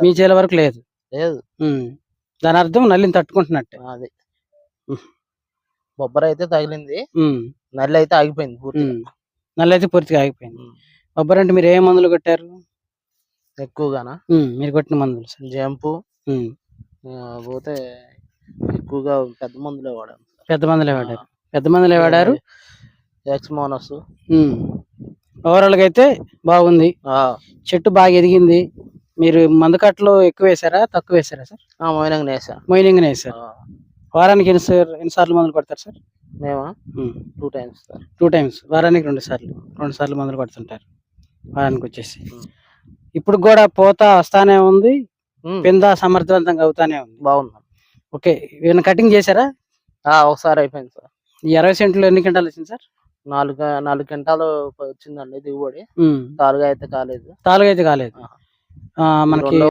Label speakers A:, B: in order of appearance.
A: మీ చేల వరకు లేదు.
B: లేదు.
A: దాని అర్థం నల్లిని తట్టుకుంటున్నట్టే.
B: అది బొబ్బర అయితే తగిలింది, నల్లి అయితే ఆగిపోయింది పూర్తిగా.
A: నల్లి అయితే పూర్తిగా ఆగిపోయింది. బొబ్బర అంటే మీరు ఏ మందులు కొట్టారు
B: ఎక్కువగానా?
A: మీరు కొట్టిన మందులు
B: జంపు పోతే ఎక్కువగా పెద్ద మందులే వాడాను.
A: పెద్ద మందులే వాడారు.
B: ఎక్స్మోనస్.
A: ఓవరాల్ గా అయితే బాగుంది. చెట్టు బాగా ఎదిగింది. మీరు మందు కట్టలు ఎక్కువ వేసారా తక్కువ వేసారా సార్? మైనింగ్ వేసారు. వారానికి ఎన్నిసార్లు మందులు కొడతారు సార్?
B: మేమా
A: 2 టైమ్స్. వారానికి 2 సార్లు మందులు కొడుతుంటారు వారానికి వచ్చేసి. ఇప్పుడు కూడా పోతా వస్తానే ఉంది, పింద సమర్థవంతంగా అవుతానే ఉంది.
B: బాగుంది.
A: ఓకే, ఏమైనా కటింగ్ చేశారా?
B: ఒకసారి అయిపోయింది సార్.
A: 20 సెంట్లు ఎన్ని క్వింటాలు వచ్చింది సార్?
B: 4 క్వింటాలు వచ్చిందండి దిగుబడి. తాలుగా అయితే కాలేదు.
A: మనకి